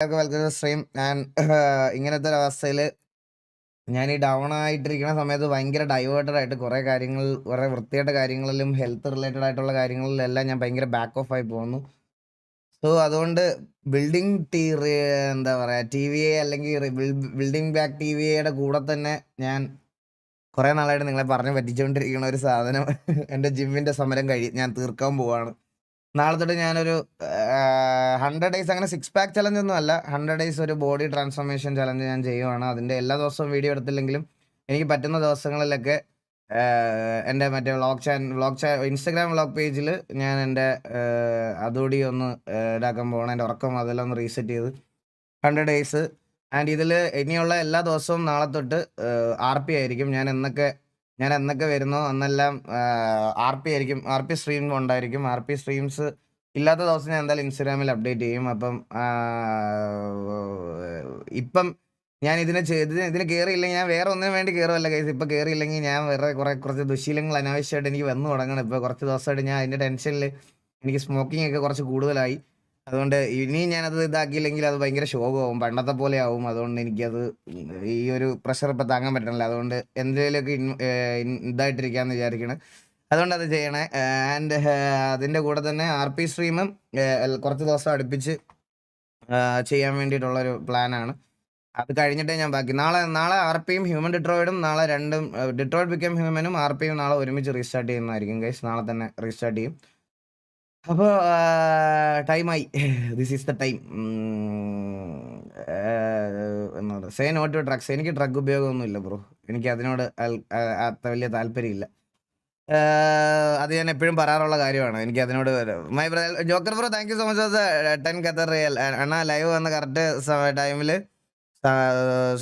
Welcome stream. ഞാൻ ഇങ്ങനത്തെ ഒരു അവസ്ഥയിൽ ഞാൻ ഈ ഡൗൺ ആയിട്ടിരിക്കുന്ന സമയത്ത് ഭയങ്കര ഡൈവേർട്ടഡ് ആയിട്ട് കുറേ വൃത്തിയായിട്ട കാര്യങ്ങളിലും ഹെൽത്ത് റിലേറ്റഡ് ആയിട്ടുള്ള കാര്യങ്ങളിലെല്ലാം ഞാൻ ഭയങ്കര ബാക്ക് ഓഫ് ആയി പോകുന്നു. സോ അതുകൊണ്ട് ബിൽഡിംഗ് എന്താ പറയുക, ടി വി എ അല്ലെങ്കിൽ ബിൽഡിംഗ് ബാക്ക് ടി വി എയുടെ കൂടെ തന്നെ ഞാൻ കുറേ നാളായിട്ട് നിങ്ങളെ പറഞ്ഞ് പറ്റിച്ചുകൊണ്ടിരിക്കുന്ന ഒരു സാധനം എൻ്റെ ജിമ്മിൻ്റെ സമരം ഞാൻ തീർക്കാൻ പോവാണ്. നാളെ തൊട്ട് ഞാനൊരു 100 ഡേയ്സ്, അങ്ങനെ 6 പാക്ക് ചലഞ്ച് ഒന്നും അല്ല, 100 ഡേയ്സ് ഒരു ബോഡി ട്രാൻസ്ഫോർമേഷൻ ചലഞ്ച് ഞാൻ ചെയ്യുവാണ്. അതിൻ്റെ എല്ലാ ദിവസവും വീഡിയോ എടുത്തില്ലെങ്കിലും എനിക്ക് പറ്റുന്ന ദിവസങ്ങളിലൊക്കെ എൻ്റെ മറ്റേ ഇൻസ്റ്റഗ്രാം വ്ളോഗ് പേജിൽ ഞാൻ എൻ്റെ അതുകൂടി ഒന്ന് ഇതാക്കാൻ പോകണം. എൻ്റെ ഉറക്കം അതെല്ലാം ഒന്ന് റീസെറ്റ് ചെയ്ത് 100 ഡേയ്സ്. ആൻഡ് ഇതിൽ ഇനിയുള്ള എല്ലാ ദിവസവും നാളെ തൊട്ട് RP ആയിരിക്കും. ഞാൻ എന്നൊക്കെ വരുന്നോ അന്നെല്ലാം RP ആയിരിക്കും. RP സ്ട്രീം ഉണ്ടായിരിക്കും. RP സ്ട്രീംസ് ഇല്ലാത്ത ദിവസം ഞാൻ എന്തായാലും ഇൻസ്റ്റാഗ്രാമിൽ അപ്ഡേറ്റ് ചെയ്യും. അപ്പം ഇപ്പം ഞാൻ ഇതിന് കയറിയില്ലെങ്കിൽ ഞാൻ വേറെ ഒന്നിനു വേണ്ടി കയറുമല്ല ഗൈസ്. ഇപ്പം കയറിയില്ലെങ്കിൽ ഞാൻ വേറെ കുറച്ച് ദുശീലങ്ങൾ അനാവശ്യമായിട്ട് എനിക്ക് വന്നു തുടങ്ങണം. ഇപ്പോൾ കുറച്ച് ദിവസമായിട്ട് ഞാൻ അതിൻ്റെ ടെൻഷനിൽ എനിക്ക് സ്മോക്കിംഗ് ഒക്കെ കുറച്ച് കൂടുതലായി. അതുകൊണ്ട് ഇനിയും ഞാനത് ഇതാക്കിയില്ലെങ്കിൽ അത് ഭയങ്കര ശോകമാവും, പണ്ടത്തെ പോലെ ആവും. അതുകൊണ്ട് എനിക്കത് ഈ ഒരു പ്രഷർ ഇപ്പം താങ്ങാൻ പറ്റണില്ല. അതുകൊണ്ട് എന്തെങ്കിലുമൊക്കെ ഇതായിട്ടിരിക്കാമെന്ന് വിചാരിക്കണം. അതുകൊണ്ട് അത് ചെയ്യണേ. ആൻഡ് അതിൻ്റെ കൂടെ തന്നെ RP സ്ട്രീമും കുറച്ച് ദിവസം അടുപ്പിച്ച് ചെയ്യാൻ വേണ്ടിയിട്ടുള്ളൊരു പ്ലാനാണ്. അത് കഴിഞ്ഞിട്ടേ ഞാൻ ബാക്കി നാളെ RPയും ഹ്യൂമൻ ഡിട്രോയിഡും നാളെ രണ്ടും ഡിട്രോയിഡ് ബിക്കം ഹ്യൂമനും RPയും നാളെ ഒരുമിച്ച് റീസ്റ്റാർട്ട് ചെയ്യുന്നതായിരിക്കും ഗൈസ്. നാളെ തന്നെ റീസ്റ്റാർട്ട് ചെയ്യും. അപ്പോൾ ടൈമായി. This is the time. എന്താ സേ നോ ടു ഡ്രഗ്സ്. എനിക്ക് ഡ്രഗ് ഉപയോഗമൊന്നുമില്ല ബ്രോ. എനിക്ക് അതിനോട് അത്ര വലിയ താല്പര്യമില്ല. അത് ഞാൻ എപ്പോഴും പറയാറുള്ള കാര്യമാണ്. എനിക്ക് അതിനോട് my brother Joker bro, thank you so much four 10 Qatar real. Anna live വന്ന കറക്റ്റ് ടൈമിൽ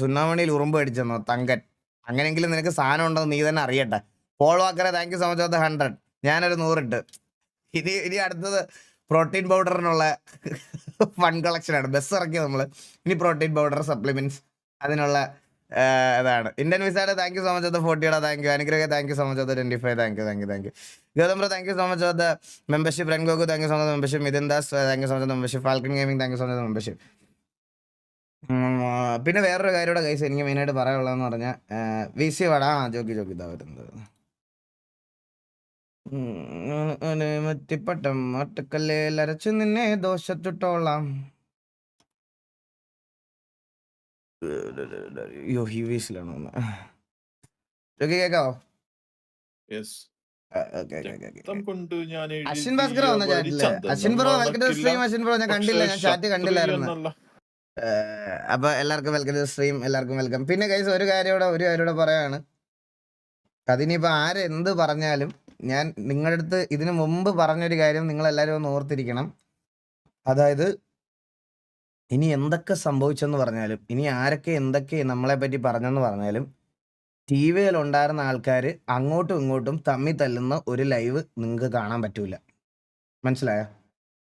സുന്നാമണിയിൽ ഉറുമ്പ് അടിച്ചെന്നോ തങ്കൻ. അങ്ങനെയെങ്കിലും നിനക്ക് സാധനം ഉണ്ടെന്ന് നീ തന്നെ അറിയട്ടെ. പോൾ വാക്കറെ thank you so much for 100. ഞാനൊരു 100 ഇട്ട്. ഇനി അടുത്തത് പ്രോട്ടീൻ പൗഡറിനുള്ള ഫൺ കളക്ഷനാണ്. ബസ് ഇറക്കി നമ്മൾ. ഇനി പ്രോട്ടീൻ പൗഡർ സപ്ലിമെന്റ്സ് അതിനുള്ള അതാണ്. ഇന്ത്യൻ വിസയുടെ thank you so much of 40. Thank you Anugraha. Thank you so much of 25. Thank you Gautam bro, thank you so much of the membership. റൺഗോഗു thank you so much membership. Mithun Das thank you so much membership. Falcon gaming thank you so much membership. പിന്നെ വേറൊരു കാര്യയുടെ case എനിക്ക് മെയിനായിട്ട് പറയാനുള്ളതെന്ന് പറഞ്ഞാൽ VC വാടാ jockey ഇതാ വരുന്നത്. മറ്റിപ്പട്ടം ഒറ്റക്കല്ലേൽ അരച്ചു നിന്നെ ദോശത്തിട്ടോളാം. അയ്യോ ഹീവീസിലാണോ ജോക്കി കേക്കാവോ? അശ്വിൻ ഭാസ്കർ വന്ന ചാറ്റില്. Ashwin bro welcome to stream. Ashwin bro ഞാൻ കണ്ടില്ല, ഞാൻ ചാറ്റ് കണ്ടില്ലായിരുന്നു. അപ്പൊ എല്ലാവർക്കും വെൽക്കം ടു സ്ട്രീം. എല്ലാവർക്കും വെൽക്കം. പിന്നെ ഗൈസ് ഒരു കാര്യോടെ പറയാണ്. അതിനിപ്പോ ആരെന്ത് പറഞ്ഞാലും ഞാൻ നിങ്ങളുടെ അടുത്ത് ഇതിനു മുമ്പ് പറഞ്ഞൊരു കാര്യം നിങ്ങളെല്ലാവരും ഒന്ന് ഓർത്തിരിക്കണം. അതായത് ഇനി എന്തൊക്കെ സംഭവിച്ചെന്ന് പറഞ്ഞാലും, ഇനി ആരൊക്കെ എന്തൊക്കെ നമ്മളെ പറ്റി പറഞ്ഞെന്ന് പറഞ്ഞാലും, TV-യിൽ ഉണ്ടായിരുന്ന ആൾക്കാർ അങ്ങോട്ടും ഇങ്ങോട്ടും തമ്മി തല്ലുന്ന ഒരു ലൈവ് നിങ്ങൾക്ക് കാണാൻ പറ്റൂല. മനസ്സിലായോ?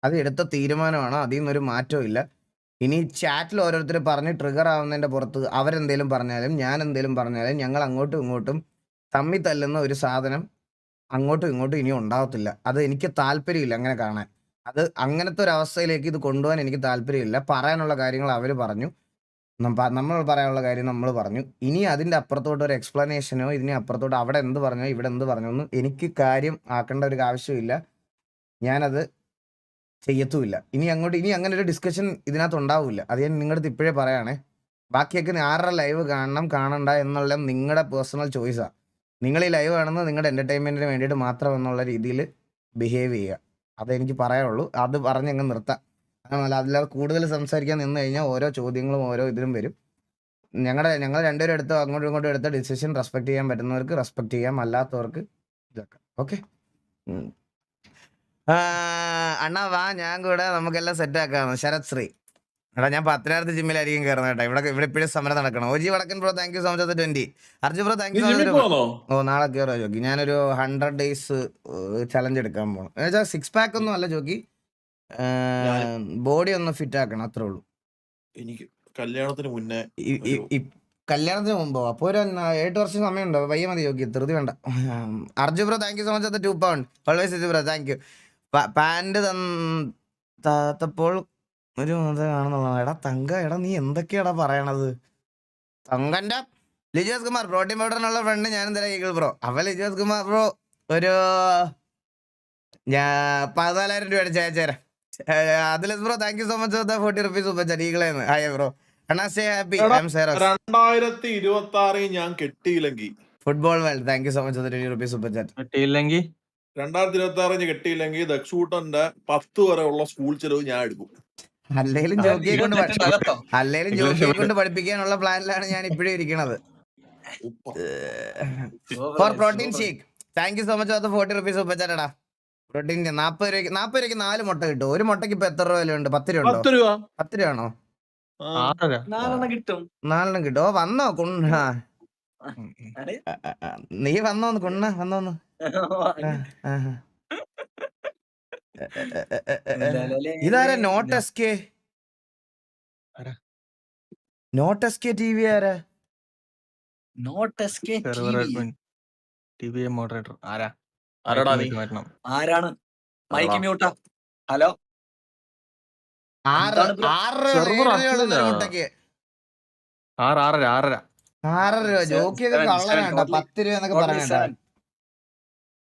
അത് എടുത്ത തീരുമാനമാണ്. അതിൽ നിന്നൊരു മാറ്റവും ഇല്ല. ഇനി ചാറ്റിൽ ഓരോരുത്തർ പറഞ്ഞ് ട്രിഗർ ആവുന്നതിൻ്റെ പുറത്ത് അവരെന്തേലും പറഞ്ഞാലും ഞാൻ എന്തേലും പറഞ്ഞാലും ഞങ്ങൾ അങ്ങോട്ടും ഇങ്ങോട്ടും തമ്മി തല്ലുന്ന ഒരു സാധനം അങ്ങോട്ടും ഇങ്ങോട്ടും ഇനി ഉണ്ടാവത്തില്ല. അത് എനിക്ക് താല്പര്യമില്ല അങ്ങനെ കാണാൻ. അത് അങ്ങനത്തെ ഒരു അവസ്ഥയിലേക്ക് ഇത് കൊണ്ടുപോകാൻ എനിക്ക് താല്പര്യമില്ല. പറയാനുള്ള കാര്യങ്ങൾ അവർ പറഞ്ഞു, നമ്മൾ പറയാനുള്ള കാര്യം നമ്മൾ പറഞ്ഞു. ഇനി അതിൻ്റെ അപ്പുറത്തോട്ട് ഒരു എക്സ്പ്ലനേഷനോ ഇതിന് അപ്പുറത്തോട്ട് അവിടെ എന്ത് പറഞ്ഞോ ഇവിടെ എന്ത് പറഞ്ഞോ ഒന്നും എനിക്ക് കാര്യം ആക്കേണ്ട ഒരു ആവശ്യമില്ല. ഞാനത് ചെയ്യത്തുമില്ല. ഇനി അങ്ങനെ ഒരു ഡിസ്കഷൻ ഇതിനകത്ത് ഉണ്ടാവില്ല. അത് ഞാൻ നിങ്ങളുടെ അടുത്ത് ഇപ്പോഴേ പറയുകയാണേ. ബാക്കിയൊക്കെ ആരുടെ ലൈവ് കാണണം കാണണ്ട എന്നുള്ളത് നിങ്ങളുടെ പേഴ്സണൽ ചോയ്സാണ്. നിങ്ങൾ ഈ ലൈവ് കാണുന്നത് നിങ്ങളുടെ എൻ്റർടൈൻമെൻറ്റിന് വേണ്ടിയിട്ട് മാത്രം എന്നുള്ള രീതിയിൽ ബിഹേവ് ചെയ്യുക. അതെനിക്ക് പറയാനുള്ളൂ. അത് പറഞ്ഞങ്ങ് നിർത്താം. അതില്ലാതെ കൂടുതൽ സംസാരിക്കാൻ നിന്ന് കഴിഞ്ഞാൽ ഓരോ ചോദ്യങ്ങളും ഓരോ ഇതിലും വരും. ഞങ്ങൾ രണ്ടുപേരും അങ്ങോട്ടും ഇങ്ങോട്ടും എടുത്ത ഡിസിഷൻ റെസ്പെക്ട് ചെയ്യാൻ പറ്റുന്നവർക്ക് റെസ്പെക്ട് ചെയ്യാം, അല്ലാത്തവർക്ക് ഇതൊക്കെ ഓക്കെ. അണ്ണാ വാ, ഞാൻ കൂടെ നമുക്കെല്ലാം സെറ്റ് ആക്കാം. ശരത് ശ്രീ എടാ, ഞാൻ 10,000 ജിമ്മിലായിരിക്കും കയറുന്നത് കേട്ടോ. ഇവിടെ ഇപ്പോഴും സമരം നടക്കണം. OG Vadakkan bro thank you so much 20. Arjun bro thank you so much. ഓ നാളെ കയറുക ജോക്കി. ഞാനൊരു 100 ഡേയ്സ് ചലഞ്ച് എടുക്കാൻ പോകണം. എന്നുവെച്ചാൽ 6 പാക്ക് ഒന്നും അല്ല ജോക്കി, ബോഡി ഒന്ന് ഫിറ്റ് ആക്കണം, അത്രേ ഉള്ളൂ. എനിക്ക് കല്യാണത്തിന് മുന്നേ കല്യാണത്തിന് മുമ്പോ? അപ്പോൾ ഒരു 8 വർഷം സമയമുണ്ടോ? പയ്യ മതി ജോക്കി, ധൃതി വേണ്ട. Arjun bro thank you so much 2 pound. Always bro thank you. Pant താത്തപ്പോൾ ഒരു കാണുന്നുള്ള എടാ തങ്ക എടാ നീ എന്തൊക്കെയാടാ പറയണത് തങ്കന്റെ ലിജോസ് കുമാർ പ്രോട്ടീൻ പൗഡറിനുള്ള ഫ്രണ്ട് ഞാനും തരാം ഈഗിൾ ബ്രോ അപ്പൊ ലിജോസ് കുമാർ ബ്രോ ഒരു ഞാൻ 14,000 രൂപ ചേരാം അതിലസ് bro thank you so much 40 rupees super chat ഈഗിളേന്ന് ഹായ് ബ്രോ അണ്ണാ സ്റ്റേ ഹാപ്പി ഐ എം സേറോസ് 2026 ഞാൻ കെട്ടിയില്ലെങ്കിൽ football world thank you so much 20 rupees super chat 2026 കെട്ടിയില്ലെങ്കിൽ ദക്ഷൂട്ടന്റെ 10 വരെ ഉള്ള സ്കൂൾ ചെലവ് ഞാൻ എടുക്കും. അല്ലേലും ജോക്കിയെ കൊണ്ട് പഠിപ്പിക്കാനുള്ള പ്ലാനിലാണ് ഞാൻ ഇപ്പോഴും ഇരിക്കണത് for protein shake thank you so much 40 rupees super ചാറ്റടാ പ്രോട്ടീൻ 40 രൂപയ്ക്ക് 4 മുട്ട കിട്ടും ഒരു മുട്ടയ്ക്ക് ഇപ്പൊ എത്ര രൂപ വിലയുണ്ട് 10 രൂപ ഉണ്ടോ 10 രൂപ 10 രൂപ ആണോ 4 കിട്ടും 4 കിട്ടും ഓ വന്നോ കുണ്ണ നീ വന്നോന്ന് കുണ്ണ വന്നോന്ന് ഇതാരാ not S K T V ആരാ മോഡറേറ്റർ ആരാടാ നീ? ആരാണ് മൈക്ക് മ്യൂട്ടാ ഹലോ 6 മുട്ടയ്ക്ക് 6 രൂപ ജോക്കിയൊക്കെ കള്ളനാട്ടോ 10 രൂപ എന്നൊക്കെ പറയണേട്ടാ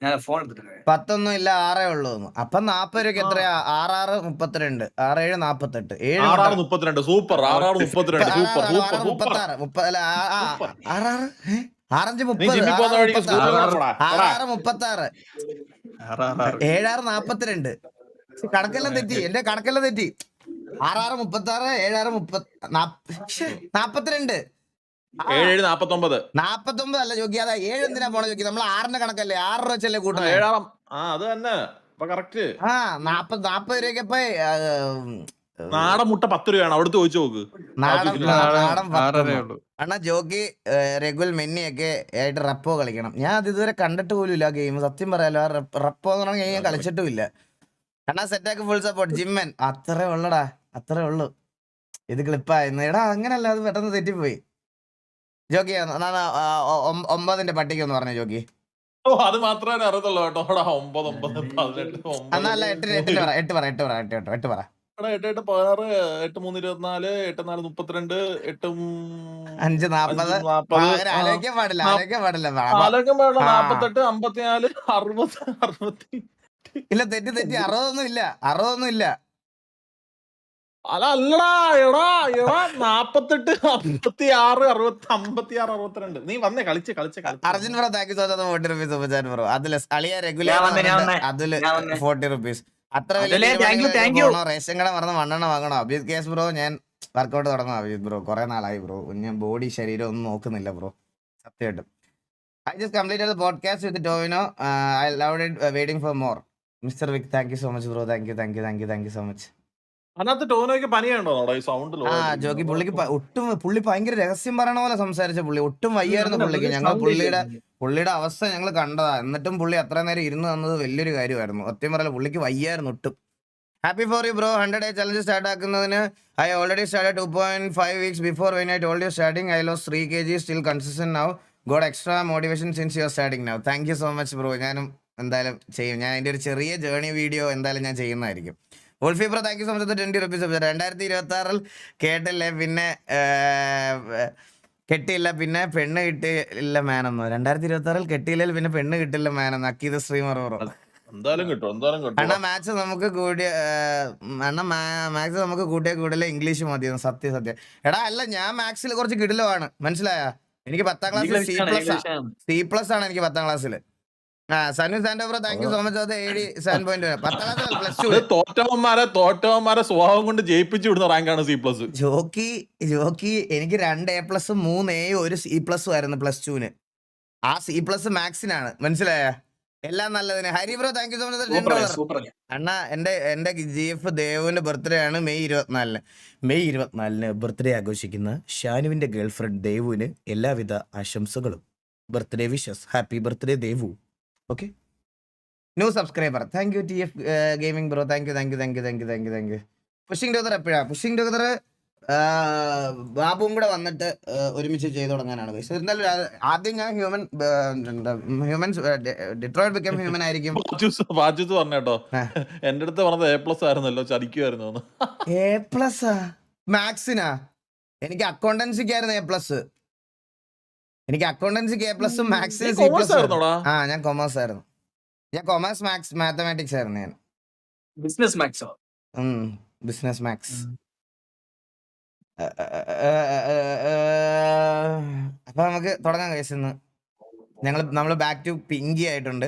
ഞാൻ ഫോൺ എടുത്തിട്ട് 10 ഒന്നും ഇല്ല 6 ഉള്ളൂ അപ്പൊ 40 രൂപയ്ക്ക് എത്രയാ 6 32 6 48 32 സൂപ്പർ 32 സൂപ്പർ സൂപ്പർ സൂപ്പർ 6 നീ ജിമ്മിൽ പോകുന്ന വഴിക്ക് സ്കൂളിൽ പോടാ. 36 42 കണക്കെല്ലാം തെറ്റി എന്റെ കണക്കെല്ലാം തെറ്റി 6 36 42 7 49 അല്ല ജോക്കി അതാ 7 എന്തിനാ പോണ ജോക്കി നമ്മൾ 6ന്റെ കണക്കല്ലേ 6 രൂപ വെച്ചല്ലേ കൂട്ടുന്നത് 7 അത് തന്നെ കറക്റ്റ് 40 രൂപയ്ക്ക് ഇപ്പൊ നാടൻ മുട്ട 10 രൂപയാണ് അവിടുത്തെ ചോദിച്ചു നോക്ക്. നാടൻ അണ്ണാ ജോക്കി രഘുൽ മെന്നിയൊക്കെ ആയിട്ട് റപ്പോ കളിക്കണം ഞാൻ അത് ഇതുവരെ കണ്ടിട്ട് പോലും ഇല്ല ഗെയിം സത്യം പറയാലോ റപ്പോ എന്ന് പറഞ്ഞാൽ ഞാൻ കളിച്ചിട്ടും ഇല്ല അണ്ണാ സെറ്റാക്ക് ഫുൾ സപ്പോർട്ട് ജിമ്മൻ അത്രേ ഉള്ളടാ അത്രേ ഉള്ളു ഇത് ക്ലിപ്പായിരുന്നു എടാ അങ്ങനല്ല അത് പെട്ടെന്ന് തെറ്റിപ്പോയി ജോക്കി 9ന്റെ പട്ടിക ഒന്ന് പറഞ്ഞു ജോക്കി അത് മാത്രമേ അറിയത്തുള്ളൂ കേട്ടോ 9 9 18 എന്നല്ല 8 പറ 8 പറ 8 8 16 8 3 24 8 4 32 8 5 40 ആലോചിക്കാൻ പാടില്ല 48 54 60 ഇല്ല തെറ്റി 60 ഒന്നും ഇല്ല അല്ലടാ എടാ 48 56 60 56 62 നീ വന്നേ കളിച്ച് Arjun bro thank you so much 40 rupees super chat bro അതില് അളിയ റെഗുലർ അതില് 40 റുപ്പീസ് അത്ര വലിയ റേഷൻ കട മറന്ന് മണ്ണെണ്ണ വാങ്ങണോ അഭിജിത് കേസ് ബ്രോ ഞാൻ വർക്കൗട്ട് തുടങ്ങും അഭിജിത് ബ്രോ കുറെ നാളായി ബ്രോ ഞാൻ ബോഡി ശരീരം ഒന്നും നോക്കുന്നില്ല ബ്രോ സത്യമായിട്ടും I just completed podcast with Tovino I loved it waiting for more mister Vik thank you so much bro thank you so much അതിനകത്ത് ടോനോയ്ക്ക് പനിയുണ്ടോ ഈ സൗണ്ട് ജോക്കി പുള്ളിക്ക് പുള്ളി ഭയങ്കര രഹസ്യം പറയണ പോലെ സംസാരിച്ച പുള്ളി ഒട്ടും വയ്യായിരുന്നു പുള്ളിക്ക് ഞങ്ങൾ പുള്ളിയുടെ അവസ്ഥ ഞങ്ങൾ കണ്ടതാ എന്നിട്ടും പുള്ളി അത്ര നേരം ഇരുന്ന് തന്നത് വലിയൊരു കാര്യമായിരുന്നു സത്യം പറയല പുള്ളിക്ക് വയ്യായിരുന്നു ഒട്ടും happy for you bro 100 day challenge start ആക്കുന്നതിന് I already start 2.5 weeks before when I told you starting I lose 3 kg still consistent now got extra motivation since you are starting now thank you so much bro ഞാനും എന്തായാലും ചെയ്യും ഞാൻ അതിന്റെ ഒരു ചെറിയ journey video എന്തായാലും ഞാൻ ചെയ്യുന്നതായിരിക്കും Wolfy bro thank you so much 20 rupees 2026 കേട്ടില്ലേ പിന്നെ കെട്ടിയില്ല പിന്നെ പെണ്ണ് കിട്ടിയില്ല മാനെന്നോ 2026 കെട്ടിയില്ല പിന്നെ പെണ്ണ് കിട്ടില്ല മാനെന്നോ അക്കീത് സ്ട്രീമർ ബ്രോ എന്തായാലും കിട്ടും അണ്ണാ മാത്സ് നമുക്ക് കൂടിയ മാത്സ് നമുക്ക് കൂട്ടിയ കൂടുതൽ ഇംഗ്ലീഷ് മതിയെന്ന് സത്യം എടാ അല്ല ഞാൻ മാത്സിൽ കുറച്ച് കിടിലമാണ് മനസ്സിലായ എനിക്ക് 10ാം ക്ലാസ്സിൽ C+ ആണ് എനിക്ക് 10ാം ക്ലാസ്സിൽ Sanu Santo bro thank you so much 87.1 10ാം ക്ലാസ്സിൽ പ്ലസ് 2 തോറ്റവന്മാരെ സ്വഭാവം കൊണ്ട് ജയിപ്പിച്ചു വിടുന്ന റാങ്കാണ് C+. ജോക്കി എനിക്ക് 2 A+, 3 A, 1 C+ ആയിരുന്നു പ്ലസ് 2-ന് ആ C+ മാത്സിനാണ് മനസ്സിലായ എല്ലാം നല്ലതിന് Hari bro thank you so much അണ്ണാ എന്റെ GF ദേവുവിന്റെ ബർത്ത്ഡേ ആണ് മെയ് 24-ന് ബർത്ത്ഡേ ആഘോഷിക്കുന്ന ഷാനുവിന്റെ ഗേൾഫ്രണ്ട് ദേവുവിന് എല്ലാവിധ ആശംസകളും birthday wishes happy birthday Devu okay new subscriber thank you TF gaming bro thank U pushing talker എപ്പോഴാ പുഷിംഗ് ടോക്കർ ബാബുവും കൂടെ വന്നിട്ട് ഒരുമിച്ച് ചെയ്തു തുടങ്ങാനാണ് guys. എന്തായാലും ആദ്യം ഞാൻ ഹ്യൂമൻസ് ഡിട്രോയിറ്റ് ബിക്കം ഹ്യൂമൻ ആയിരിക്കും. ബാജുസ് പറഞ്ഞേട്ടോ എന്റെ അടുത്ത് പറഞ്ഞത് A+ ആയിരുന്നല്ലോ, ചതിക്കുമായിരുന്നു. A+ മാത്സിനാ? എനിക്ക് അക്കൗണ്ടൻസിക്കായിരുന്നു A+. എനിക്ക് അക്കൗണ്ടൻസിക്ക് A+, മാത്സിന് C+. ഞാൻ കൊമേഴ്സ് ആയിരുന്നു. ഞാൻ കൊമേഴ്സ് മാത്സ് മാത്തമാറ്റിക്സ് ആയിരുന്നു. ഞാൻ ബിസിനസ് മാത്സോ? Business maths. അപ്പൊ നമുക്ക് തുടങ്ങാൻ കഴിയുന്നു. നമ്മള് ബാക്ക് ടു പിങ്കി ആയിട്ടുണ്ട്.